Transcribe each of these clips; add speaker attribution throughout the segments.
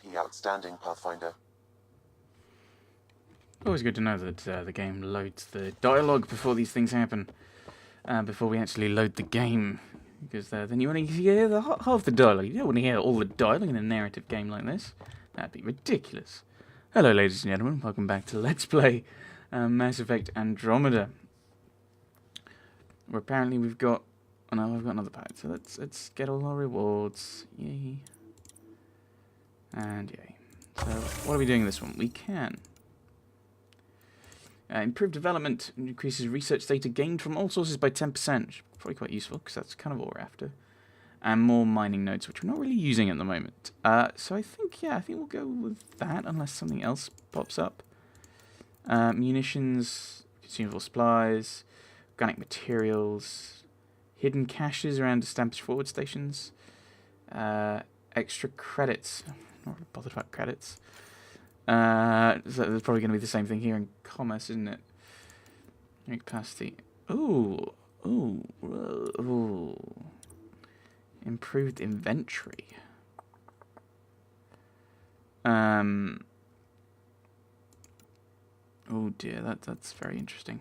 Speaker 1: P. Outstanding, Pathfinder.
Speaker 2: Always good to know that the game loads the dialogue before these things happen. Before we actually load the game. Because then you want to hear half the dialogue. You don't want to hear all the dialogue in a narrative game like this. That'd be ridiculous. Hello, ladies and gentlemen. Welcome back to Let's Play Mass Effect Andromeda. Where apparently we've got... Oh no, I've got another pack. So let's get all our rewards. Yay. And yay. So what are we doing this one? We can... improved development increases research data gained from all sources by 10%, which is probably quite useful because that's kind of what we're after. And more mining nodes, which we're not really using at the moment. So I think we'll go with that unless something else pops up. Munitions, consumable supplies, organic materials, hidden caches around established forward stations, extra credits. Not really bothered about credits. So there's probably going to be the same thing here in commerce, isn't it? Capacity. Ooh. Improved inventory. Oh dear, that's very interesting.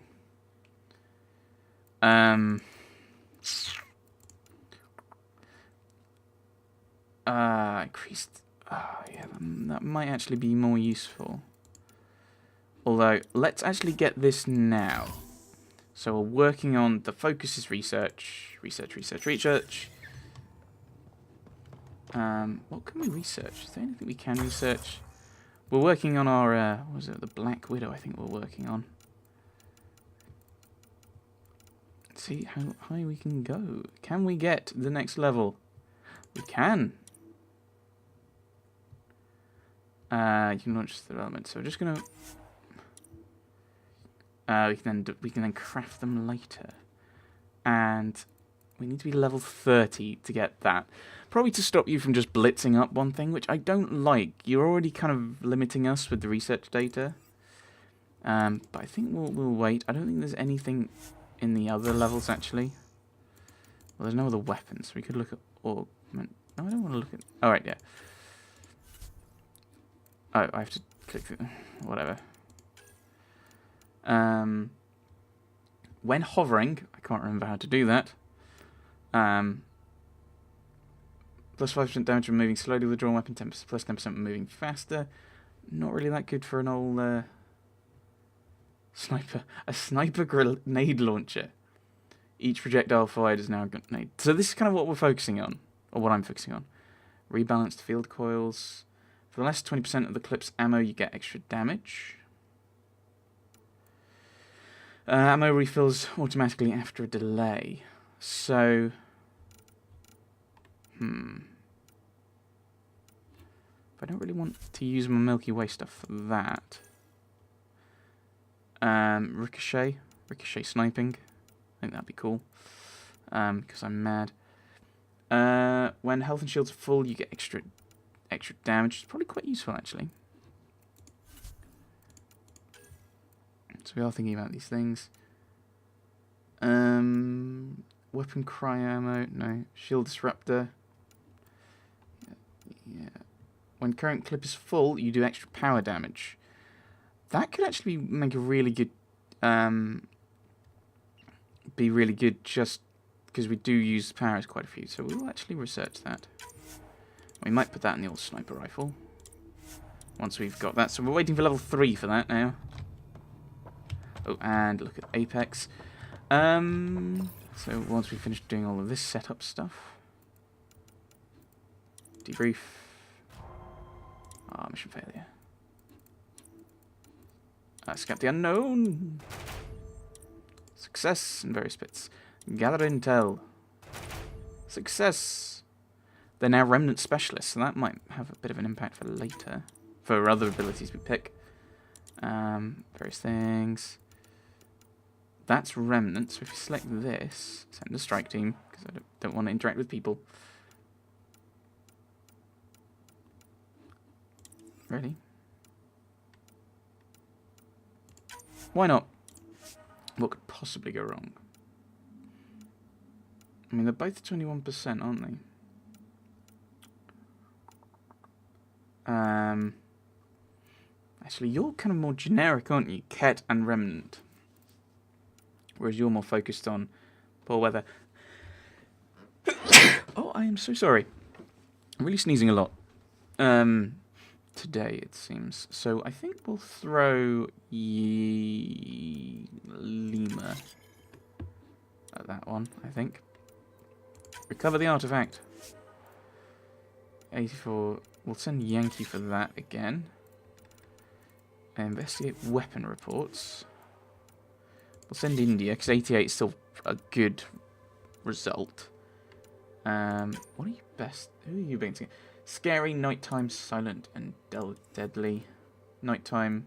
Speaker 2: Increased. Yeah, that might actually be more useful. Although, let's actually get this now. So we're working on, the focus is research. What can we research? Is there anything we can research? We're working on our, what was it, the Black Widow I think we're working on. Let's see how high we can go. Can we get the next level? We can. You can launch the development. So we're just gonna. We can then craft them later, and we need to be level 30 to get that. Probably to stop you from just blitzing up one thing, which I don't like. You're already kind of limiting us with the research data. But I think we'll wait. I don't think there's anything in the other levels actually. Well, there's no other weapons. We could look at augment. No, I don't want to look at. All right, yeah. Oh, I have to click through. Whatever. When hovering, I can't remember how to do that. Plus 5% damage from moving slowly with a drawn weapon, 10%, plus 10% from moving faster. Not really that good for an old sniper. A sniper grenade launcher. Each projectile fired is now a grenade. So this is kind of what we're focusing on, or what I'm focusing on. Rebalanced field coils. For the last 20% of the clip's ammo, you get extra damage. Ammo refills automatically after a delay. So, If I don't really want to use my Milky Way stuff for that. Ricochet sniping. I think that'd be cool. Because I'm mad. When health and shields are full, you get extra damage. It's probably quite useful actually. So we are thinking about these things. Weapon cry ammo, no. Shield disruptor. Yeah. When current clip is full, you do extra power damage. That could actually make a really good be really good just because we do use powers quite a few, so we'll actually research that. We might put that in the old sniper rifle. Once we've got that. So we're waiting for level 3 for that now. Oh, and look at Apex. So once we finish doing all of this setup stuff. Debrief. Mission failure. Scout the unknown. Success in various bits. Gather intel. Success. They're now remnant specialists, so that might have a bit of an impact for later. For other abilities we pick. Various things. That's remnant, so if you select this, send a strike team, because I don't want to interact with people. Really? Why not? What could possibly go wrong? I mean, they're both 21%, aren't they? Actually, you're kind of more generic, aren't you? Ket and Remnant. Whereas you're more focused on poor weather. Oh, I am so sorry. I'm really sneezing a lot. Today, it seems. So I think we'll throw Lima at that one, I think. Recover the artifact. 84. We'll send Yankee for that again. Investigate weapon reports. We'll send India, because 88 is still a good result. What are you best? Who are you being? Scary, nighttime, silent, and deadly. Nighttime.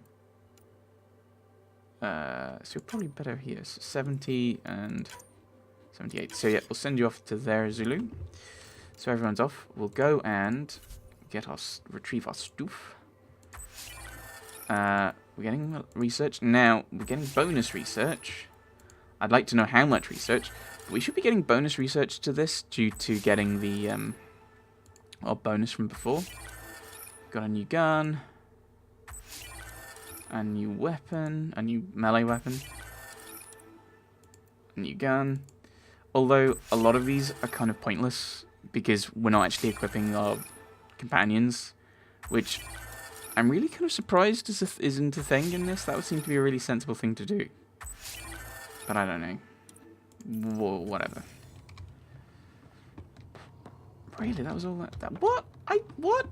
Speaker 2: So you're probably better here. So 70 and 78. So yeah, we'll send you off to there, Zulu. So everyone's off. We'll go and get our retrieve our stuff. We're getting research now. We're getting bonus research. I'd like to know how much research. But we should be getting bonus research to this due to getting the our bonus from before. Got a new gun, a new weapon, a new melee weapon, a new gun. Although a lot of these are kind of pointless because we're not actually equipping our companions, which I'm really kind of surprised isn't a thing in this. That would seem to be a really sensible thing to do. But I don't know. Whatever. Really, that was all that. What? What?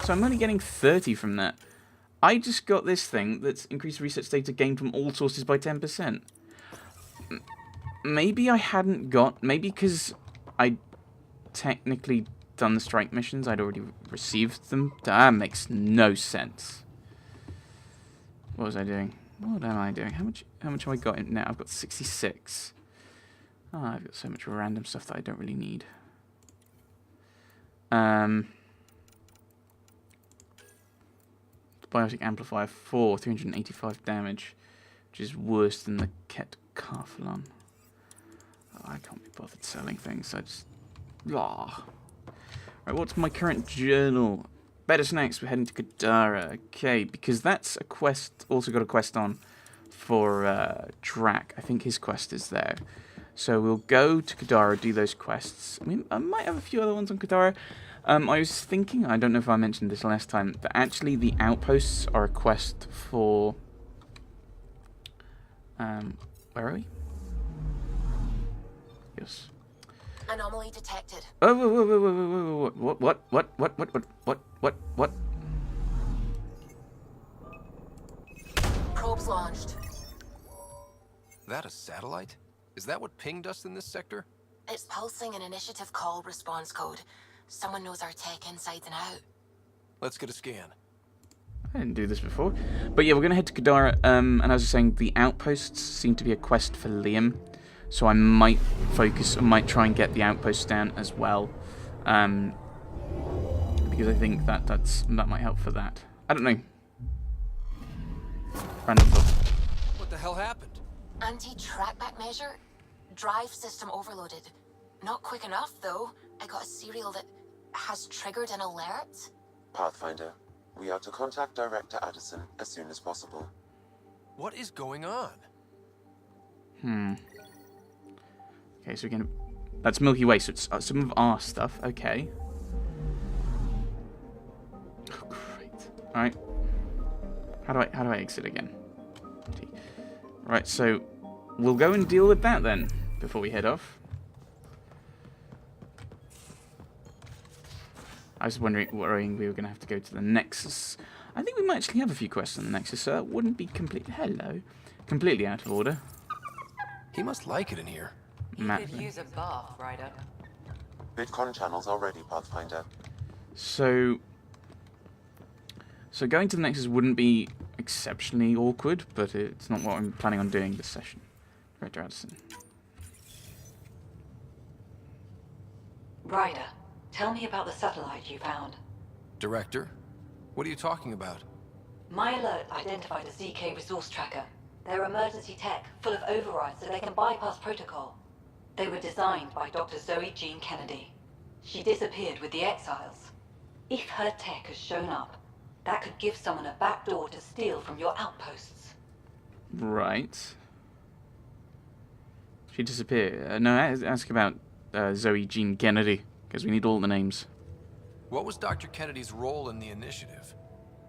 Speaker 2: So I'm only getting 30 from that. I just got this thing that's increased research data gained from all sources by 10%. Maybe I hadn't got... Maybe because I technically done the strike missions, I'd already received them. That makes no sense. What was I doing? What am I doing? How much have I got in now? I've got 66. Oh, I've got so much random stuff that I don't really need. Biotic Amplifier 4, 385 damage, which is worse than the Ket Carphalon. Oh, I can't be bothered selling things, I just... Right, what's my current journal? Better snacks, we're heading to Kadara. Okay, because that's a quest, also got a quest on for Drac. I think his quest is there. So we'll go to Kadara, do those quests. I mean, I might have a few other ones on Kadara. I was thinking, I don't know if I mentioned this last time, that actually the outposts are a quest for... where are we? Yes.
Speaker 1: Anomaly detected.
Speaker 2: Oh, what?
Speaker 1: Probes launched.
Speaker 3: That a satellite? Is that what pinged us in this sector?
Speaker 1: It's pulsing an initiative call response code. Someone knows our tech inside and out.
Speaker 3: Let's get a scan.
Speaker 2: I didn't do this before. But yeah, we're going to head to Kadara. And as I was saying, the outposts seem to be a quest for Liam. So I might focus, I might try and get the outposts down as well. Because I think that might help for that. I don't know. Random thought.
Speaker 3: What the hell happened?
Speaker 1: Anti-trackback measure? Drive system overloaded. Not quick enough, though. I got a serial that has triggered an alert.
Speaker 4: Pathfinder, we are to contact Director Addison as soon as possible.
Speaker 3: What is going on?
Speaker 2: Okay, so we're gonna... That's Milky Way, so it's some of our stuff. Okay. Oh, great. Alright. How do I exit again? Right, so we'll go and deal with that then before we head off. I was worrying we were going to have to go to the Nexus. I think we might actually have a few quests on the Nexus, so it wouldn't be completely out of order.
Speaker 3: He must like it in here.
Speaker 5: You could use a bath, Ryder.
Speaker 4: Bitcon channels are ready, Pathfinder.
Speaker 2: So going to the Nexus wouldn't be exceptionally awkward, but it's not what I'm planning on doing this session. Director Addison.
Speaker 5: Ryder, tell me about the satellite you found.
Speaker 3: Director? What are you talking about?
Speaker 5: My alert identified a ZK resource tracker. They're emergency tech, full of overrides so they can bypass protocol. They were designed by Dr. Zoe Jean Kennedy. She disappeared with the Exiles. If her tech has shown up, that could give someone a backdoor to steal from your outposts.
Speaker 2: Right. She disappeared. No, ask about Zoe Jean Kennedy, because we need all the names.
Speaker 3: What was Dr. Kennedy's role in the initiative?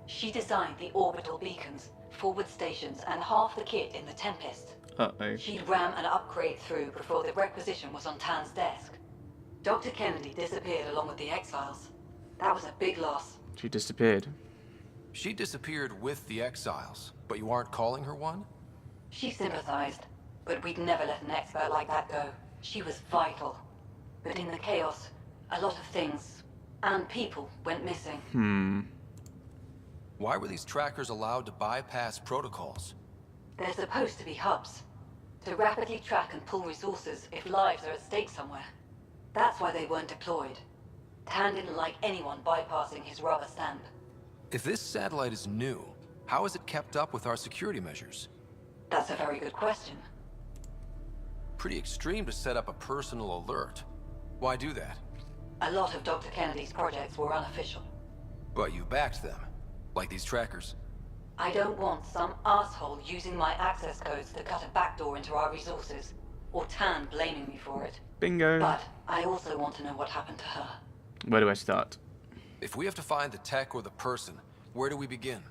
Speaker 5: She designed the orbital beacons, forward stations, and half the kit in the Tempest.
Speaker 2: Uh-oh.
Speaker 5: She'd ram an upgrade through before the requisition was on Tan's desk. Dr. Kennedy disappeared along with the Exiles. That was a big loss.
Speaker 2: She disappeared.
Speaker 3: She disappeared with the Exiles, but you aren't calling her one?
Speaker 5: She sympathized, but we'd never let an expert like that go. She was vital. But in the chaos, a lot of things, and people, went missing.
Speaker 3: Why were these trackers allowed to bypass protocols?
Speaker 5: They're supposed to be hubs, to rapidly track and pull resources if lives are at stake somewhere. That's why they weren't deployed. Tan didn't like anyone bypassing his rubber stamp.
Speaker 3: If this satellite is new, how is it kept up with our security measures?
Speaker 5: That's a very good question.
Speaker 3: Pretty extreme to set up a personal alert. Why do that?
Speaker 5: A lot of Dr. Kennedy's projects were unofficial.
Speaker 3: But you backed them, like these trackers.
Speaker 5: I don't want some asshole using my access codes to cut a backdoor into our resources, or Tan blaming me for it.
Speaker 2: Bingo.
Speaker 5: But I also want to know what happened to her.
Speaker 2: Where do I start?
Speaker 3: If we have to find the tech or the person, where do we begin?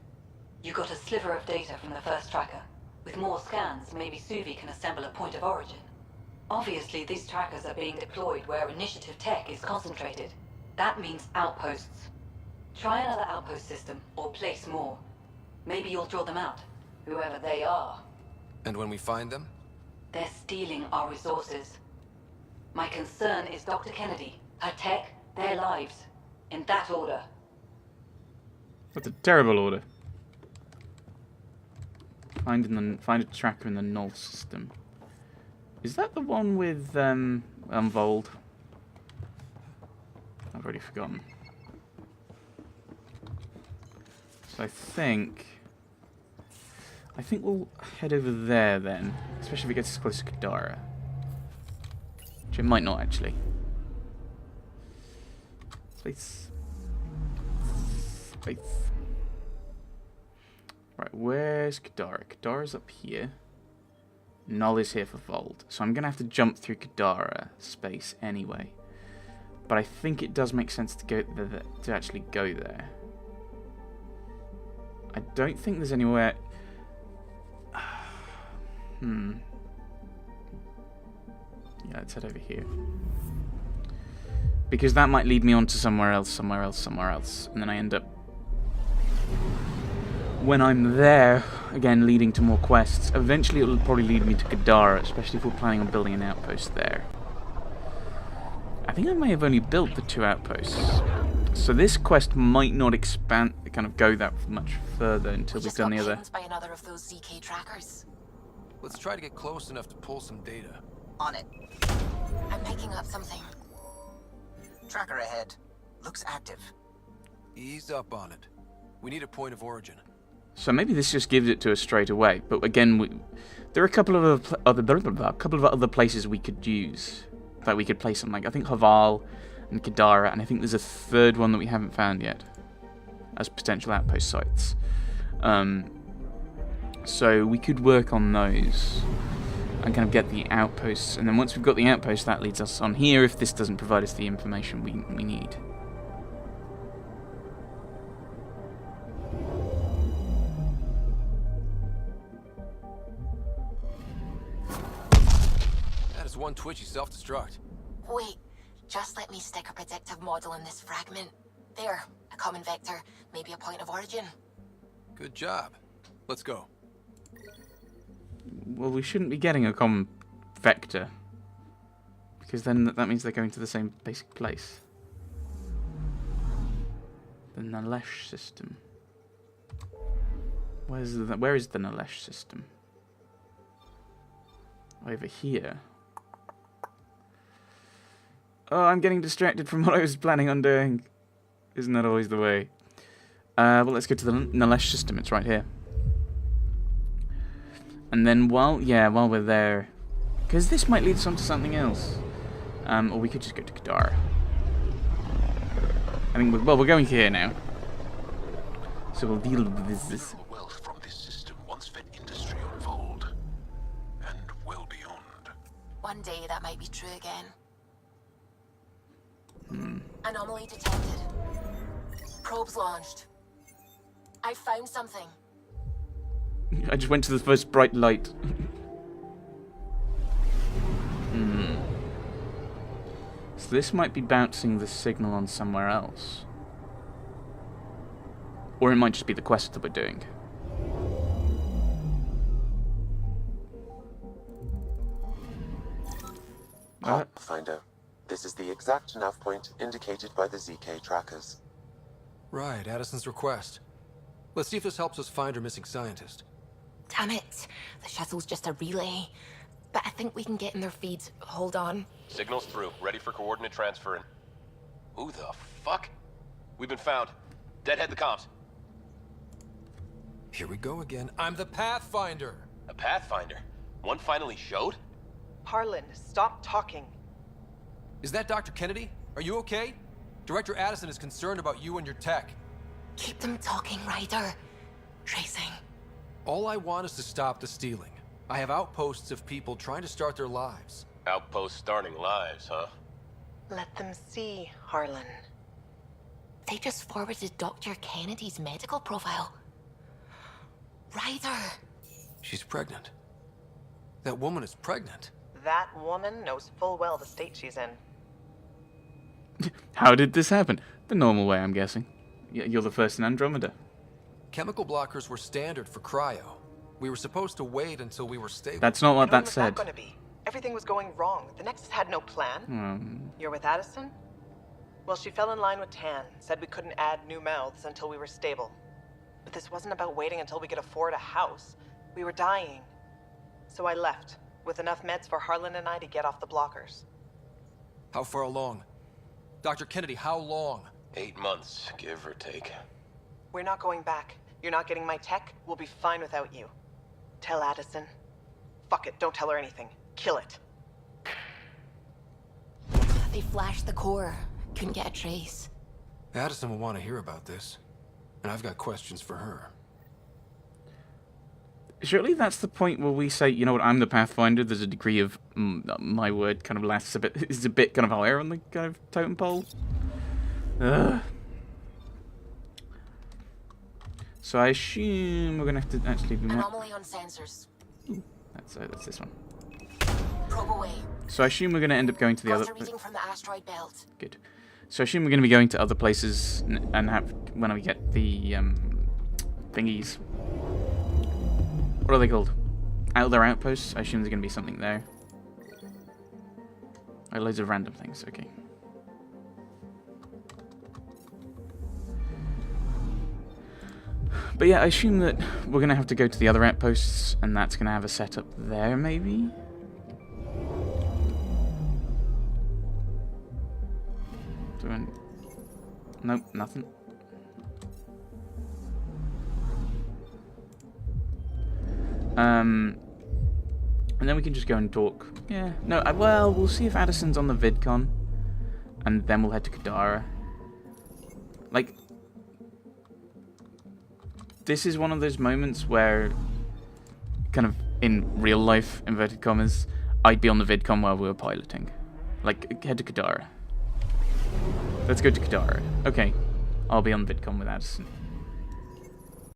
Speaker 5: You got a sliver of data from the first tracker. With more scans, maybe Suvi can assemble a point of origin. Obviously, these trackers are being deployed where initiative tech is concentrated. That means outposts. Try another outpost system, or place more. Maybe you'll draw them out, whoever they are.
Speaker 3: And when we find them?
Speaker 5: They're stealing our resources. My concern is Dr. Kennedy, her tech, their lives. In that order.
Speaker 2: That's a terrible order. Find a tracker in the null system. Is that the one with Vold? I've already forgotten. So I think we'll head over there then, especially if it gets as close to Kadara. Which it might not actually. Place. Right, where's Kadara? Kadara's up here. Null is here for Vold. So I'm going to have to jump through Kadara space anyway. But I think it does make sense to go to actually go there. I don't think there's anywhere... Yeah, let's head over here. Because that might lead me on to somewhere else. And then I end up... When I'm there, again, leading to more quests. Eventually it'll probably lead me to Kadara, especially if we're planning on building an outpost there. I think I may have only built the 2 outposts. So this quest might not expand, kind of go that much further until we've done the other.
Speaker 1: By another of those ZK trackers.
Speaker 3: Let's try to get close enough to pull some data.
Speaker 6: On it.
Speaker 1: I'm picking up something.
Speaker 6: Tracker ahead. Looks active.
Speaker 3: Ease up on it. We need a point of origin.
Speaker 2: So maybe this just gives it to us straight away. But again, there are a couple of other places we could use that we could place them. Like I think Haval and Kadara, and I think there's a third one that we haven't found yet as potential outpost sites. So we could work on those and kind of get the outposts. And then once we've got the outposts, that leads us on here if this doesn't provide us the information we need.
Speaker 3: That is one twitchy self-destruct.
Speaker 1: Wait, just let me stick a predictive model in this fragment. There, a common vector, maybe a point of origin.
Speaker 3: Good job. Let's go.
Speaker 2: Well, we shouldn't be getting a common vector, because then that means they're going to the same basic place. The Nalesh system. Where is the Nalesh system? Over here. Oh, I'm getting distracted from what I was planning on doing. Isn't that always the way? Well, let's go to the Nalesh system. It's right here. And then while we're there, because this might lead us on to something else, or we could just go to Kadara. I think, well, we're going here now. So we'll deal with this.
Speaker 7: Mineral wealth from this system once fed industry unfold. And well beyond.
Speaker 1: One day that might be true again. Anomaly detected. Probes launched. I found something.
Speaker 2: I just went to the first bright light. So this might be bouncing the signal on somewhere else. Or it might just be the quest that we're doing.
Speaker 4: Pathfinder. This is the exact nav point indicated by the ZK trackers.
Speaker 3: Right, Addison's request. Let's see if this helps us find her missing scientist.
Speaker 1: Damn it. The shuttle's just a relay. But I think we can get in their feeds. Hold on.
Speaker 8: Signal's through. Ready for coordinate transfer. Who the fuck? We've been found. Deadhead the comms.
Speaker 3: Here we go again. I'm the Pathfinder.
Speaker 8: A Pathfinder? One finally showed?
Speaker 9: Harlan, stop talking.
Speaker 3: Is that Dr. Kennedy? Are you okay? Director Addison is concerned about you and your tech.
Speaker 1: Keep them talking, Ryder. Tracing.
Speaker 3: All I want is to stop the stealing. I have outposts of people trying to start their lives.
Speaker 8: Outpost starting lives, huh?
Speaker 9: Let them see, Harlan.
Speaker 1: They just forwarded Dr. Kennedy's medical profile. Ryder.
Speaker 3: She's pregnant. That woman is pregnant.
Speaker 9: That woman knows full well the state she's in.
Speaker 2: How did this happen? The normal way, I'm guessing. You're the first in Andromeda.
Speaker 3: Chemical blockers were standard for cryo. We were supposed to wait until we were stable.
Speaker 2: That's not what
Speaker 9: And when
Speaker 2: that
Speaker 9: was
Speaker 2: said.
Speaker 9: that gonna be? Everything was going wrong. The Nexus had no plan. You're with Addison? Well, she fell in line with Tan, said we couldn't add new mouths until we were stable. But this wasn't about waiting until we could afford a house. We were dying. So I left, with enough meds for Harlan and I to get off the blockers.
Speaker 3: How far along? Dr. Kennedy, how long?
Speaker 8: 8 months, give or take.
Speaker 9: We're not going back. You're not getting my tech. We'll be fine without you. Tell Addison. Fuck it, don't tell her anything. Kill it.
Speaker 1: They flashed the core. Couldn't get a trace.
Speaker 3: Addison will want to hear about this. And I've got questions for her.
Speaker 2: Surely that's the point where we say, you know what, I'm the Pathfinder. There's a degree of my word kind of lasts a bit, is a bit kind of higher on the kind of totem pole. Ugh. So I assume we're gonna have to actually be more.
Speaker 1: Anomaly on sensors.
Speaker 2: That's this one.
Speaker 1: Probe away.
Speaker 2: So I assume we're gonna end up going to the
Speaker 1: Got
Speaker 2: other.
Speaker 1: a reading from the asteroid belt.
Speaker 2: Good. So I assume we're gonna be going to other places and have when we get the thingies. What are they called? Other outposts? I assume there's going to be something there. Oh, loads of random things, okay. But yeah, I assume that we're going to have to go to the other outposts, and that's going to have a setup there, maybe? Nope, nothing. And then we can just go and talk. Yeah, no, well, we'll see if Addison's on the VidCon. And then we'll head to Kadara. Like, this is one of those moments where, kind of, in real life, inverted commas, I'd be on the VidCon while we were piloting. Like, head to Kadara. Let's go to Kadara. Okay, I'll be on VidCon with Addison.